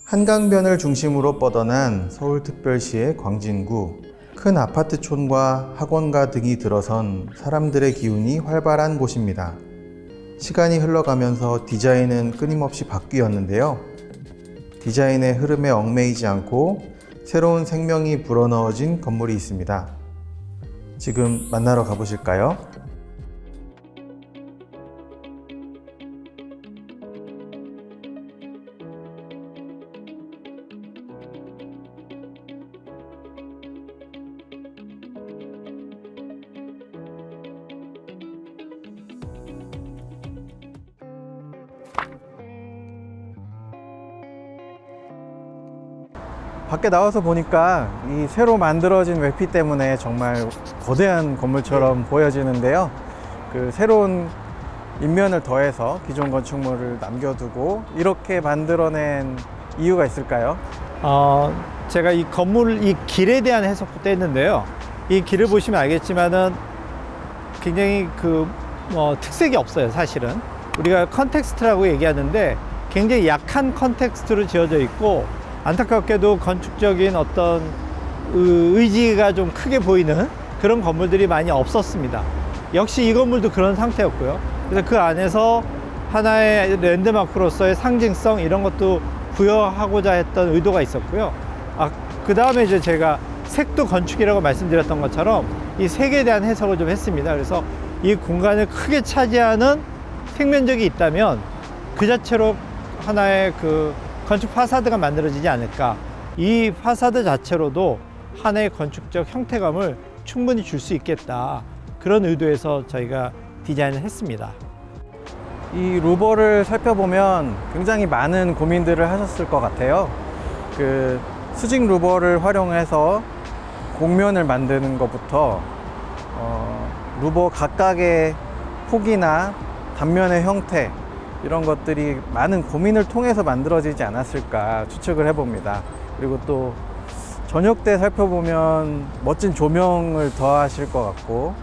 한강변을 중심으로 뻗어난 서울특별시의 광진구. 큰 아파트촌과 학원가 등이 들어선 사람들의 기운이 활발한 곳입니다. 시간이 흘러가면서 디자인은 끊임없이 바뀌었는데요. 디자인의 흐름에 얽매이지 않고 새로운 생명이 불어넣어진 건물이 있습니다. 지금 만나러 가보실까요? 밖에 나와서 보니까 이 새로 만들어진 외피 때문에 정말 거대한 건물처럼 보여지는데요. 그 새로운 인면을 더해서 기존 건축물을 남겨두고 이렇게 만들어낸 이유가 있을까요? 제가 이 건물, 이 길에 대한 해석부터 했는데요. 이 길을 보시면 알겠지만은 굉장히 특색이 없어요, 사실은. 우리가 컨텍스트라고 얘기하는데 굉장히 약한 컨텍스트로 지어져 있고, 안타깝게도 건축적인 어떤 의지가 좀 크게 보이는 그런 건물들이 많이 없었습니다. 역시 이 건물도 그런 상태였고요. 그래서 그 안에서 하나의 랜드마크로서의 상징성 이런 것도 부여하고자 했던 의도가 있었고요. 그 다음에 이제 제가 색도 건축이라고 말씀드렸던 것처럼 이 색에 대한 해석을 좀 했습니다. 그래서 이 공간을 크게 차지하는 생면적이 있다면 그 자체로 하나의 건축 파사드가 만들어지지 않을까. 이 파사드 자체로도 하나의 건축적 형태감을 충분히 줄 수 있겠다. 그런 의도에서 저희가 디자인을 했습니다. 이 루버를 살펴보면 굉장히 많은 고민들을 하셨을 것 같아요. 수직 루버를 활용해서 곡면을 만드는 것부터 루버 각각의 폭이나 단면의 형태 이런 것들이 많은 고민을 통해서 만들어지지 않았을까 추측을 해봅니다. 그리고 또 저녁 때 살펴보면 멋진 조명을 더하실 것 같고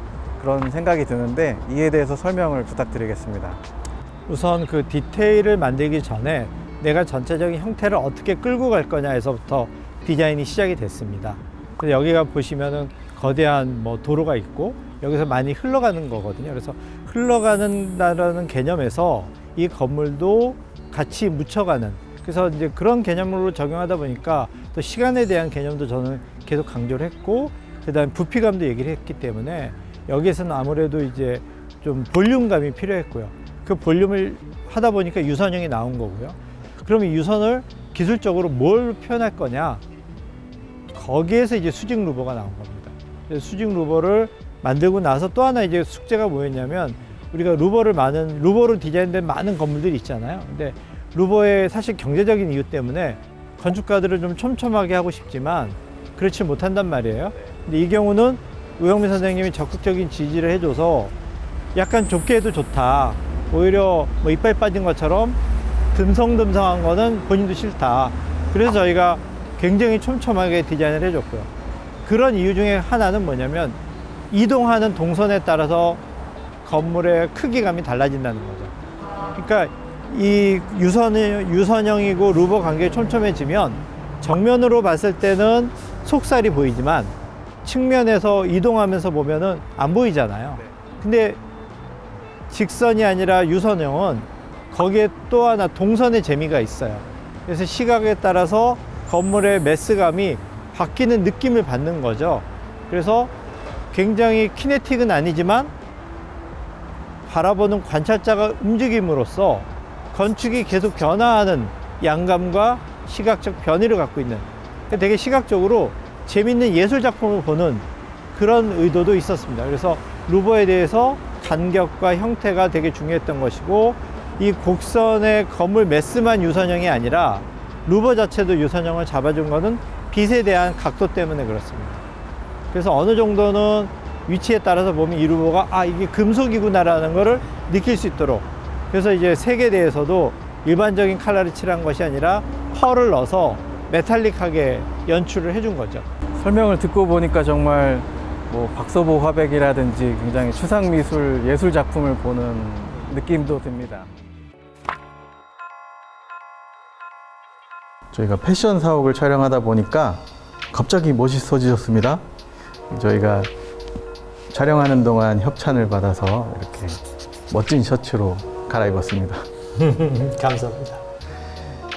그런 생각이 드는데 이에 대해서 설명을 부탁드리겠습니다. 우선 그 디테일을 만들기 전에 내가 전체적인 형태를 어떻게 끌고 갈 거냐에서부터 디자인이 시작이 됐습니다. 그래서 여기가 보시면은 거대한 도로가 있고 여기서 많이 흘러가는 거거든요. 그래서 흘러가는다라는 개념에서 이 건물도 같이 묻혀가는, 그래서 이제 그런 개념으로 적용하다 보니까 또 시간에 대한 개념도 저는 계속 강조를 했고, 그다음 부피감도 얘기를 했기 때문에 여기에서는 아무래도 이제 좀 볼륨감이 필요했고요. 그 볼륨을 하다 보니까 유선형이 나온 거고요. 그럼 이 유선을 기술적으로 뭘 표현할 거냐? 거기에서 이제 수직 루버가 나온 겁니다. 수직 루버를 만들고 나서 또 하나 이제 숙제가 뭐였냐면, 우리가 루버로 디자인된 많은 건물들이 있잖아요. 근데 루버의 사실 경제적인 이유 때문에 건축가들을 좀 촘촘하게 하고 싶지만 그렇지 못한단 말이에요. 근데 이 경우는 우영민 선생님이 적극적인 지지를 해줘서 약간 좁게 해도 좋다. 오히려 이빨 빠진 것처럼 듬성듬성한 거는 본인도 싫다. 그래서 저희가 굉장히 촘촘하게 디자인을 해줬고요. 그런 이유 중에 하나는 뭐냐면 이동하는 동선에 따라서 건물의 크기감이 달라진다는 거죠. 그러니까 이 유선형이고 루버 관계가 촘촘해지면 정면으로 봤을 때는 속살이 보이지만 측면에서 이동하면서 보면은 안 보이잖아요. 근데 직선이 아니라 유선형은 거기에 또 하나 동선의 재미가 있어요. 그래서 시각에 따라서 건물의 매스감이 바뀌는 느낌을 받는 거죠. 그래서 굉장히 키네틱은 아니지만 바라보는 관찰자가 움직임으로써 건축이 계속 변화하는 양감과 시각적 변이를 갖고 있는, 되게 시각적으로 재밌는 예술 작품을 보는 그런 의도도 있었습니다. 그래서 루버에 대해서 간격과 형태가 되게 중요했던 것이고, 이 곡선의 건물 매스만 유선형이 아니라 루버 자체도 유선형을 잡아준 것은 빛에 대한 각도 때문에 그렇습니다. 그래서 어느 정도는 위치에 따라서 보면 이 루버가 이게 금속이구나라는 것을 느낄 수 있도록, 그래서 이제 색에 대해서도 일반적인 컬러를 칠한 것이 아니라 펄을 넣어서 메탈릭하게 연출을 해준 거죠. 설명을 듣고 보니까 정말 박서보 화백이라든지 굉장히 추상미술 예술 작품을 보는 느낌도 듭니다. 저희가 패션 사옥을 촬영하다 보니까 갑자기 멋있어지셨습니다. 저희가 촬영하는 동안 협찬을 받아서 이렇게 멋진 셔츠로 갈아입었습니다. 감사합니다.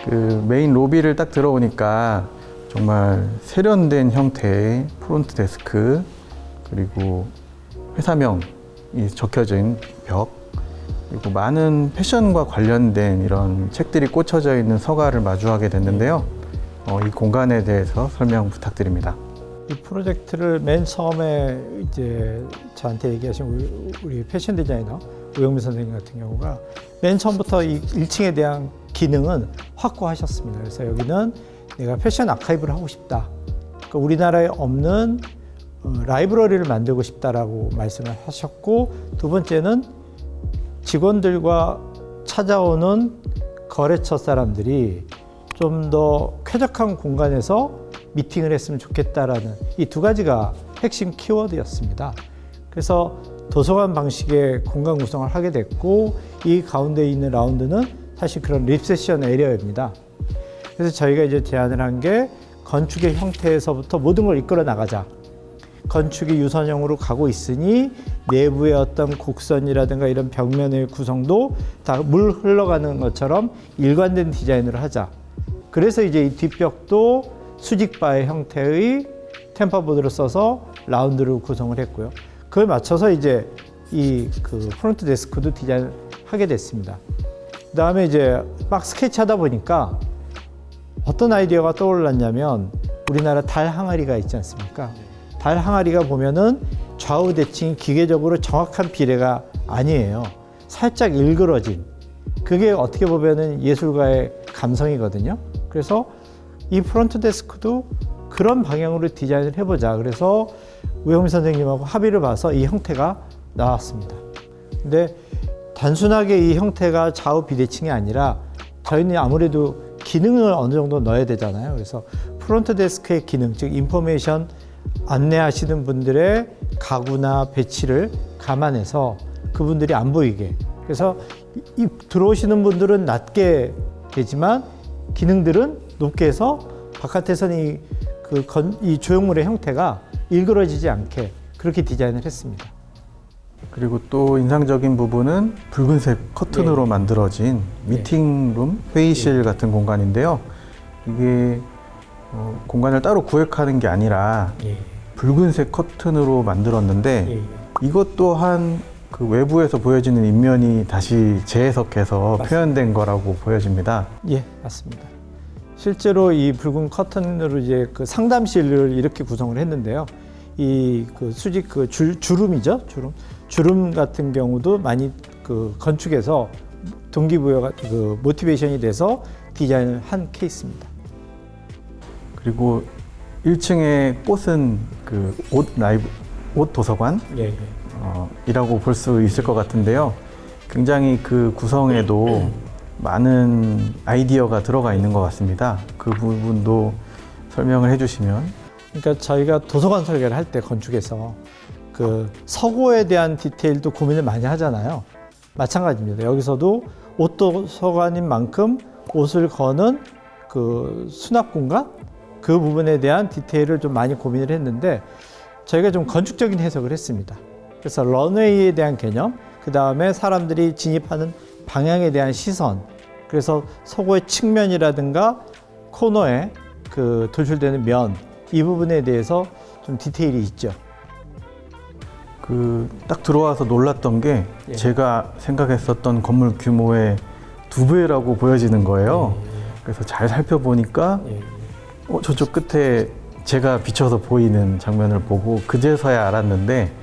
그 메인 로비를 딱 들어오니까 정말 세련된 형태의 프론트 데스크, 그리고 회사명이 적혀진 벽, 그리고 많은 패션과 관련된 이런 책들이 꽂혀져 있는 서가를 마주하게 됐는데요. 이 공간에 대해서 설명 부탁드립니다. 이 프로젝트를 맨 처음에 이제 저한테 얘기하신 우리 패션 디자이너 우영민 선생님 같은 경우가 맨 처음부터 이 1층에 대한 기능은 확고하셨습니다. 그래서 여기는 내가 패션 아카이브를 하고 싶다. 그러니까 우리나라에 없는 라이브러리를 만들고 싶다라고 말씀을 하셨고, 두 번째는 직원들과 찾아오는 거래처 사람들이 좀 더 쾌적한 공간에서 미팅을 했으면 좋겠다라는 이 두 가지가 핵심 키워드였습니다. 그래서 도서관 방식의 공간 구성을 하게 됐고, 이 가운데 있는 라운드는 사실 그런 리셉션 에리어입니다. 그래서 저희가 이제 제안을 한 게 건축의 형태에서부터 모든 걸 이끌어 나가자. 건축이 유선형으로 가고 있으니 내부의 어떤 곡선이라든가 이런 벽면의 구성도 다 물 흘러가는 것처럼 일관된 디자인을 하자. 그래서 이제 이 뒷벽도 수직바의 형태의 템퍼보드를 써서 라운드를 구성을 했고요. 그걸 맞춰서 이제 이 그 프론트 데스크도 디자인을 하게 됐습니다. 그 다음에 이제 막 스케치하다 보니까 어떤 아이디어가 떠올랐냐면, 우리나라 달 항아리가 있지 않습니까? 달 항아리가 보면은 좌우 대칭이 기계적으로 정확한 비례가 아니에요. 살짝 일그러진. 그게 어떻게 보면은 예술가의 감성이거든요. 그래서 이 프론트 데스크도 그런 방향으로 디자인을 해보자. 그래서 우영민 선생님하고 합의를 봐서 이 형태가 나왔습니다. 근데 단순하게 이 형태가 좌우 비대칭이 아니라 저희는 아무래도 기능을 어느 정도 넣어야 되잖아요. 그래서 프론트 데스크의 기능, 즉 인포메이션 안내하시는 분들의 가구나 배치를 감안해서 그분들이 안 보이게, 그래서 들어오시는 분들은 낮게 되지만 기능들은 높게 해서 바깥에서는 이 조형물의 형태가 일그러지지 않게 그렇게 디자인을 했습니다. 그리고 또 인상적인 부분은 붉은색 커튼으로 만들어진 미팅룸, 회의실 같은 공간인데요. 이게 공간을 따로 구획하는 게 아니라 붉은색 커튼으로 만들었는데, 이것 또한 그 외부에서 보여지는 인면이 다시 재해석해서 표현된 거라고 보여집니다. 예, 맞습니다. 실제로 이 붉은 커튼으로 이제 그 상담실을 이렇게 구성을 했는데요. 이 그 수직 그 주름이죠, 주름 같은 경우도 많이 그 건축에서 동기부여가 그 모티베이션이 돼서 디자인을 한 케이스입니다. 그리고 1층의 꽃은 그 옷 도서관 이라고 볼 수 있을 것 같은데요. 굉장히 그 구성에도 많은 아이디어가 들어가 있는 것 같습니다. 그 부분도 설명을 해주시면. 그러니까 저희가 도서관 설계를 할 때 건축에서 그 서고에 대한 디테일도 고민을 많이 하잖아요. 마찬가지입니다. 여기서도 옷 도서관인 만큼 옷을 거는 그 수납 공간, 그 부분에 대한 디테일을 좀 많이 고민을 했는데, 저희가 좀 건축적인 해석을 했습니다. 그래서 런웨이에 대한 개념, 그 다음에 사람들이 진입하는 방향에 대한 시선, 그래서 서고의 측면이라든가 코너에 그 돌출되는 면, 이 부분에 대해서 좀 디테일이 있죠. 그 딱 들어와서 놀랐던 게 제가 생각했었던 건물 규모의 2배라고 보여지는 거예요. 그래서 잘 살펴보니까 저쪽 끝에 제가 비춰서 보이는 장면을 보고 그제서야 알았는데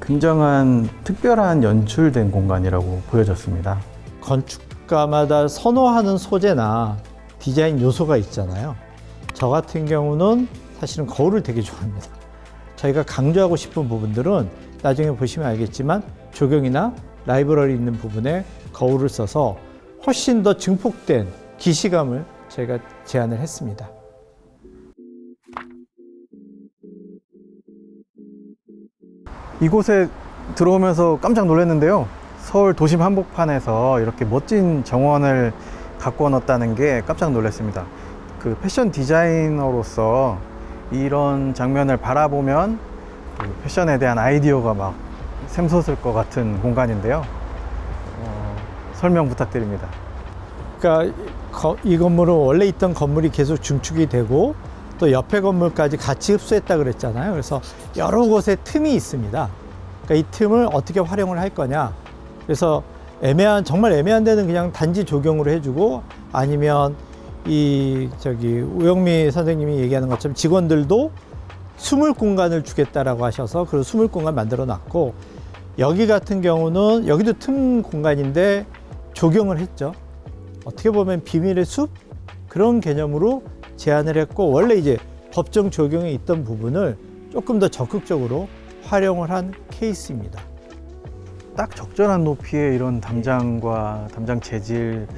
굉장한 특별한 연출된 공간이라고 보여졌습니다. 건축가마다 선호하는 소재나 디자인 요소가 있잖아요. 저 같은 경우는 사실은 거울을 되게 좋아합니다. 저희가 강조하고 싶은 부분들은 나중에 보시면 알겠지만 조경이나 라이브러리 있는 부분에 거울을 써서 훨씬 더 증폭된 기시감을 저희가 제안을 했습니다. 이곳에 들어오면서 깜짝 놀랐는데요. 서울 도심 한복판에서 이렇게 멋진 정원을 가꾸어 놨다는 게 깜짝 놀랐습니다. 그 패션 디자이너로서 이런 장면을 바라보면 그 패션에 대한 아이디어가 막 샘솟을 것 같은 공간인데요. 설명 부탁드립니다. 그러니까 이 건물은 원래 있던 건물이 계속 중축이 되고 또 옆에 건물까지 같이 흡수했다 그랬잖아요. 그래서 여러 곳에 틈이 있습니다. 그러니까 이 틈을 어떻게 활용을 할 거냐. 그래서 정말 애매한 데는 그냥 단지 조경으로 해주고, 아니면 우영미 선생님이 얘기하는 것처럼 직원들도 숨을 공간을 주겠다라고 하셔서 그 숨을 공간 만들어 놨고, 여기 같은 경우는 여기도 틈 공간인데 조경을 했죠. 어떻게 보면 비밀의 숲 그런 개념으로 제안을 했고, 원래 이제 법정 조경에 있던 부분을 조금 더 적극적으로 활용을 한 케이스입니다. 딱 적절한 높이의 이런 담장과 담장 재질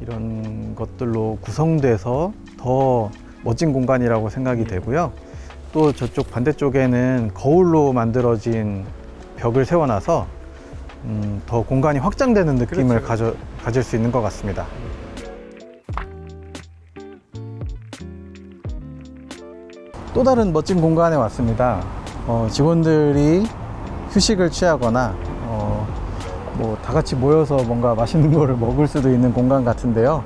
이런 것들로 구성돼서 더 멋진 공간이라고 생각이 되고요. 또 저쪽 반대쪽에는 거울로 만들어진 벽을 세워놔서 더 공간이 확장되는 느낌을 가질 수 있는 것 같습니다. 또 다른 멋진 공간에 왔습니다. 직원들이 휴식을 취하거나 뭐 다 같이 모여서 뭔가 맛있는 거를 먹을 수도 있는 공간 같은데요.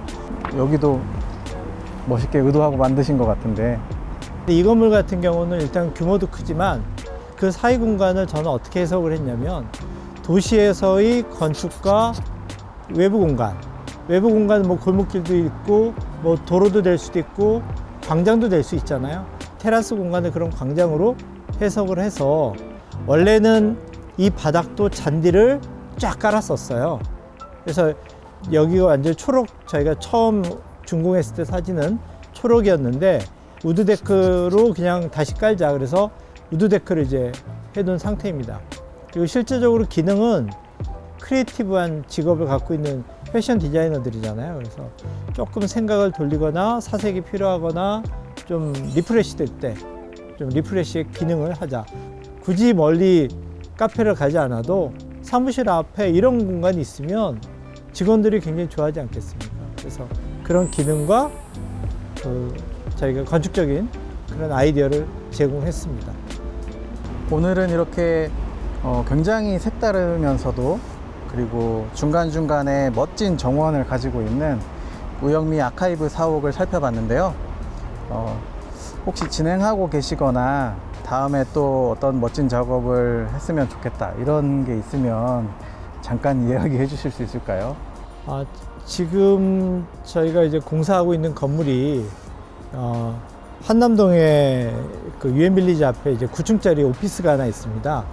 여기도 멋있게 의도하고 만드신 것 같은데, 이 건물 같은 경우는 일단 규모도 크지만 그 사이 공간을 저는 어떻게 해석을 했냐면, 도시에서의 건축과 외부 공간은 뭐 골목길도 있고 뭐 도로도 될 수도 있고 광장도 될 수 있잖아요. 테라스 공간을 그런 광장으로 해석을 해서, 원래는 이 바닥도 잔디를 쫙 깔았었어요. 그래서 여기가 완전 초록, 저희가 처음 준공했을 때 사진은 초록이었는데 우드데크로 그냥 다시 깔자, 그래서 우드데크를 이제 해둔 상태입니다. 그리고 실제적으로 기능은 크리에이티브한 직업을 갖고 있는 패션 디자이너들이잖아요. 그래서 조금 생각을 돌리거나 사색이 필요하거나 좀 리프레시 될 때 좀 리프레시의 기능을 하자. 굳이 멀리 카페를 가지 않아도 사무실 앞에 이런 공간이 있으면 직원들이 굉장히 좋아하지 않겠습니까? 그래서 그런 기능과 저희가 건축적인 그런 아이디어를 제공했습니다. 오늘은 이렇게 굉장히 색다르면서도 그리고 중간중간에 멋진 정원을 가지고 있는 우영미 아카이브 사옥을 살펴봤는데요. 혹시 진행하고 계시거나 다음에 또 어떤 멋진 작업을 했으면 좋겠다 이런 게 있으면 잠깐 이야기해 주실 수 있을까요? 지금 저희가 이제 공사하고 있는 건물이 한남동에 그 유엔빌리지 앞에 이제 9층짜리 오피스가 하나 있습니다.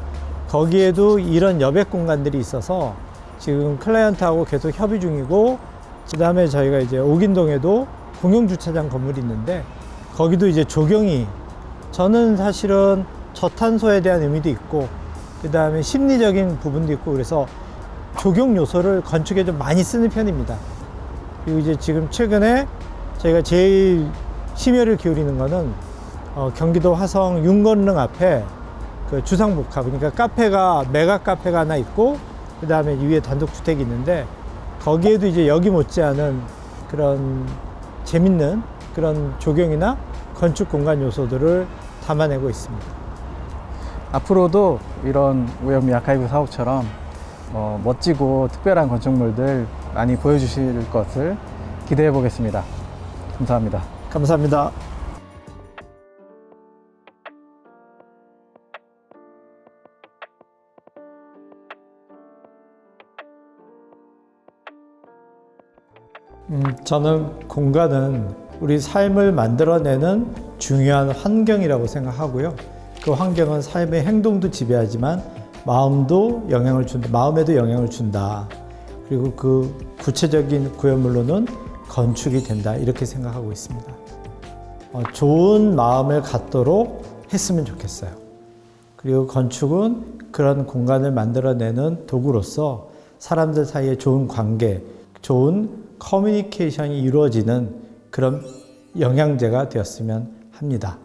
거기에도 이런 여백 공간들이 있어서 지금 클라이언트하고 계속 협의 중이고, 그 다음에 저희가 이제 옥인동에도 공영주차장 건물이 있는데 거기도 이제 조경이, 저는 사실은 저탄소에 대한 의미도 있고 그 다음에 심리적인 부분도 있고, 그래서 조경 요소를 건축에 좀 많이 쓰는 편입니다. 그리고 이제 지금 최근에 저희가 제일 심혈을 기울이는 거는 경기도 화성 윤건릉 앞에 그 주상복합, 그러니까 메가 카페가 하나 있고 그 다음에 위에 단독주택이 있는데, 거기에도 이제 여기 못지않은 그런 재밌는 그런 조경이나 건축 공간 요소들을 담아내고 있습니다. 앞으로도 이런 우영미 아카이브 사옥처럼 멋지고 특별한 건축물들 많이 보여주실 것을 기대해 보겠습니다. 감사합니다. 감사합니다. 저는 공간은 우리 삶을 만들어내는 중요한 환경이라고 생각하고요. 그 환경은 삶의 행동도 지배하지만 마음에도 영향을 준다. 그리고 그 구체적인 구현물로는 건축이 된다. 이렇게 생각하고 있습니다. 좋은 마음을 갖도록 했으면 좋겠어요. 그리고 건축은 그런 공간을 만들어내는 도구로서 사람들 사이에 좋은 관계, 좋은 커뮤니케이션이 이루어지는 그런 영양제가 되었으면 합니다.